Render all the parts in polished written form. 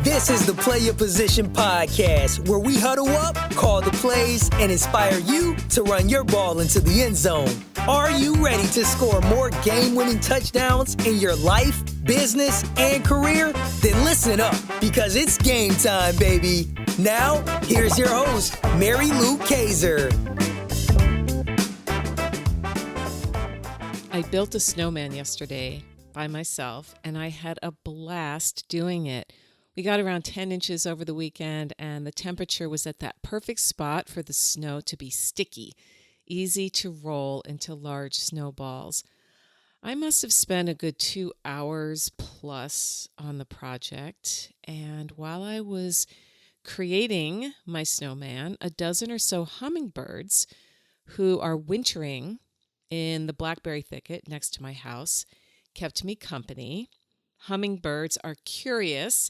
This is the Player Position Podcast, where we huddle up, call the plays, and inspire you to run your ball into the end zone. Are you ready to score more game-winning touchdowns in your life, business, and career? Then listen up, because it's game time, baby. Now, here's your host, Mary Lou Kaiser. I built a snowman yesterday by myself, and I had a blast doing it. We got around 10 inches over the weekend, and the temperature was at that perfect spot for the snow to be sticky, easy to roll into large snowballs. I must have spent a good 2 hours plus on the project, and while I was creating my snowman, a dozen or so hummingbirds who are wintering in the blackberry thicket next to my house kept me company. Hummingbirds are curious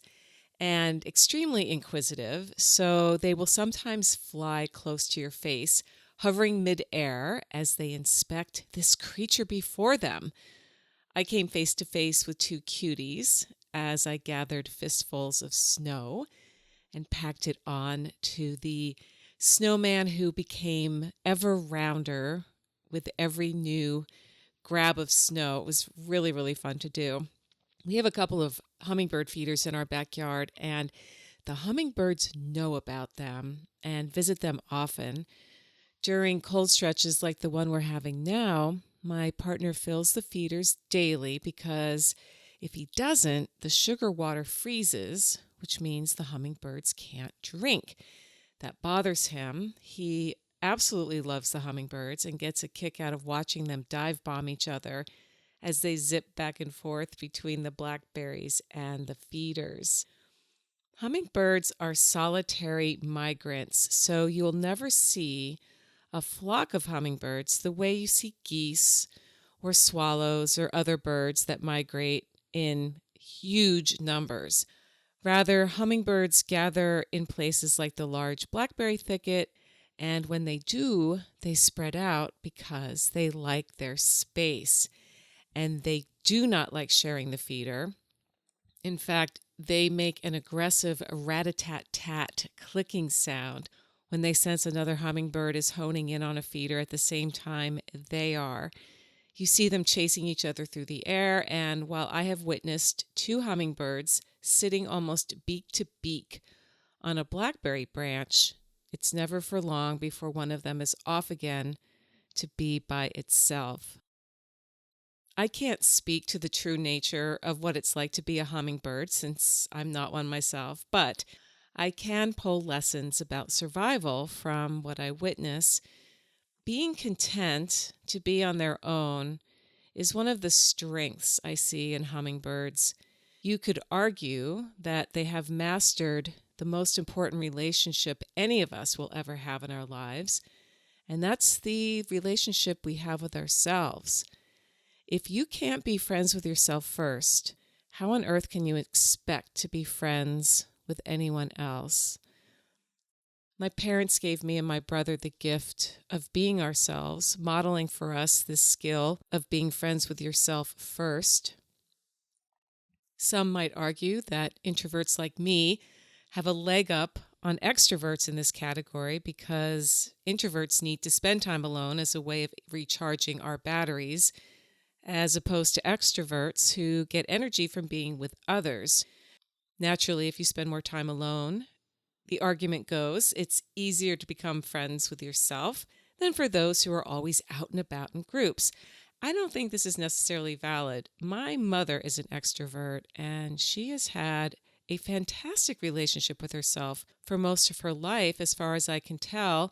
and extremely inquisitive, so they will sometimes fly close to your face, hovering midair as they inspect this creature before them. I came face to face with two cuties as I gathered fistfuls of snow and packed it on to the snowman who became ever rounder with every new grab of snow. It was really, really fun to do. We have a couple of hummingbird feeders in our backyard, and the hummingbirds know about them and visit them often. During cold stretches like the one we're having now, my partner fills the feeders daily because if he doesn't, the sugar water freezes, which means the hummingbirds can't drink. That bothers him. He absolutely loves the hummingbirds and gets a kick out of watching them dive bomb each other as they zip back and forth between the blackberries and the feeders. Hummingbirds are solitary migrants, so you'll never see a flock of hummingbirds the way you see geese or swallows or other birds that migrate in huge numbers. Rather, hummingbirds gather in places like the large blackberry thicket, and when they do, they spread out because they like their space. And they do not like sharing the feeder. In fact, they make an aggressive rat-a-tat-tat clicking sound when they sense another hummingbird is honing in on a feeder at the same time they are. You see them chasing each other through the air, and while I have witnessed two hummingbirds sitting almost beak to beak on a blackberry branch, it's never for long before one of them is off again to be by itself. I can't speak to the true nature of what it's like to be a hummingbird since I'm not one myself, but I can pull lessons about survival from what I witness. Being content to be on their own is one of the strengths I see in hummingbirds. You could argue that they have mastered the most important relationship any of us will ever have in our lives, and that's the relationship we have with ourselves. If you can't be friends with yourself first, how on earth can you expect to be friends with anyone else? My parents gave me and my brother the gift of being ourselves, modeling for us this skill of being friends with yourself first. Some might argue that introverts like me have a leg up on extroverts in this category because introverts need to spend time alone as a way of recharging our batteries, as opposed to extroverts who get energy from being with others. Naturally, if you spend more time alone, the argument goes it's easier to become friends with yourself than for those who are always out and about in groups. I don't think this is necessarily valid. My mother is an extrovert, and she has had a fantastic relationship with herself for most of her life, as far as I can tell.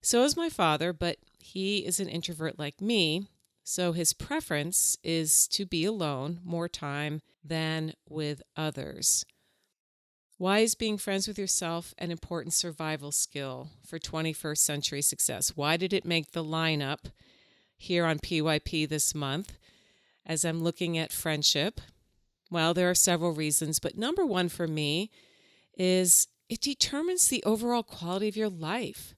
So is my father, but he is an introvert like me. So his preference is to be alone more time than with others. Why is being friends with yourself an important survival skill for 21st century success? Why did it make the lineup here on PYP this month as I'm looking at friendship? Well, there are several reasons, but number one for me is it determines the overall quality of your life.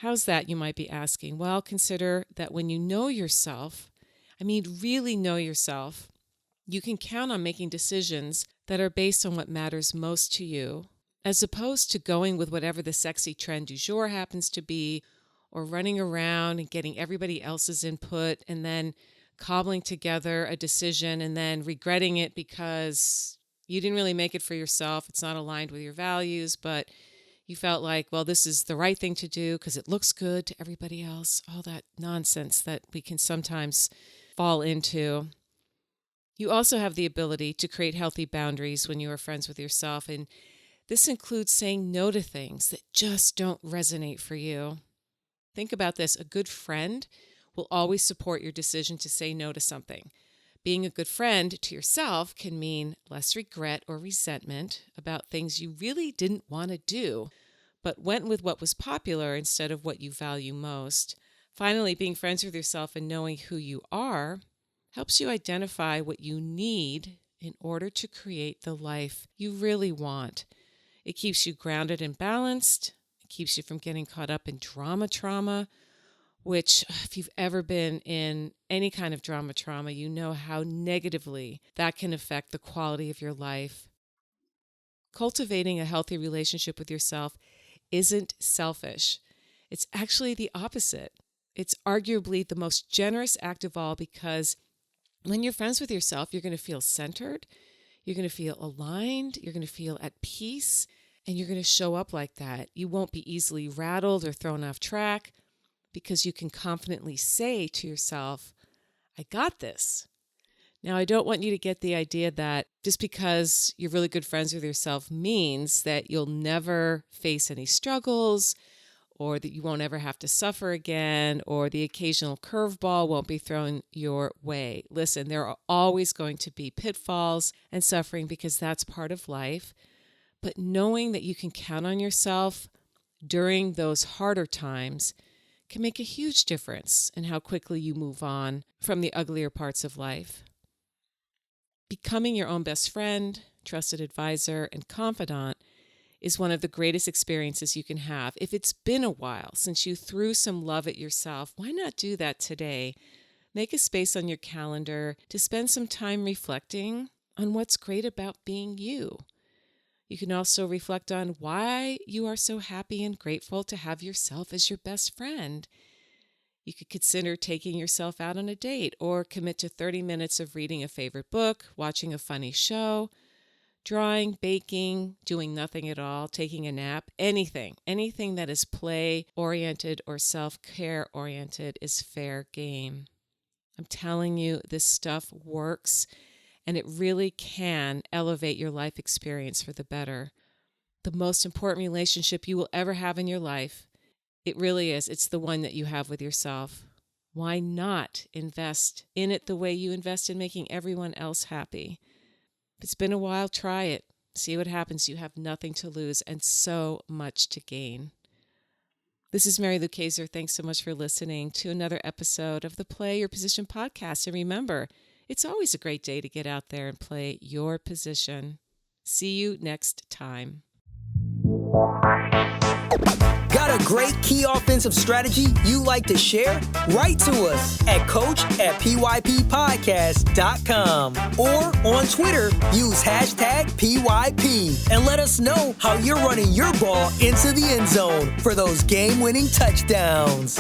How's that, you might be asking? Well, consider that when you know yourself, really know yourself, You can count on making decisions that are based on what matters most to you, as opposed to going with whatever the sexy trend du jour happens to be, or running around and getting everybody else's input and then cobbling together a decision and then regretting it because you didn't really make it for yourself. It's not aligned with your values, but you felt like, well, this is the right thing to do because it looks good to everybody else. All that nonsense that we can sometimes fall into. You also have the ability to create healthy boundaries when you are friends with yourself, and this includes saying no to things that just don't resonate for you. Think about this. A good friend will always support your decision to say no to something. Being a good friend to yourself can mean less regret or resentment about things you really didn't want to do, but went with what was popular instead of what you value most. Finally, being friends with yourself and knowing who you are helps you identify what you need in order to create the life you really want. It keeps you grounded and balanced. It keeps you from getting caught up in trauma, which if you've ever been in any kind of trauma, you know how negatively that can affect the quality of your life. Cultivating a healthy relationship with yourself isn't selfish. It's actually the opposite. It's arguably the most generous act of all because when you're friends with yourself, you're going to feel centered, you're going to feel aligned, you're going to feel at peace, and you're going to show up like that. You won't be easily rattled or thrown off track because you can confidently say to yourself, I got this. Now, I don't want you to get the idea that just because you're really good friends with yourself means that you'll never face any struggles, or that you won't ever have to suffer again, or the occasional curveball won't be thrown your way. Listen, there are always going to be pitfalls and suffering because that's part of life. But knowing that you can count on yourself during those harder times can make a huge difference in how quickly you move on from the uglier parts of life. Becoming your own best friend, trusted advisor, and confidant is one of the greatest experiences you can have. If it's been a while since you threw some love at yourself, why not do that today? Make a space on your calendar to spend some time reflecting on what's great about being you. You can also reflect on why you are so happy and grateful to have yourself as your best friend. You could consider taking yourself out on a date or commit to 30 minutes of reading a favorite book, watching a funny show, drawing, baking, doing nothing at all, taking a nap, anything that is play-oriented or self-care-oriented is fair game. I'm telling you, this stuff works, and it really can elevate your life experience for the better. The most important relationship you will ever have in your life, it really is. It's the one that you have with yourself. Why not invest in it the way you invest in making everyone else happy? If it's been a while, try it. See what happens. You have nothing to lose and so much to gain. This is Mary Lou Kaiser. Thanks so much for listening to another episode of the Play Your Position podcast. And remember, it's always a great day to get out there and play your position. See you next time. Got a great key offensive strategy you like to share? Write to us at coach@pyppodcast.com or on Twitter, use #PYP and let us know how you're running your ball into the end zone for those game-winning touchdowns.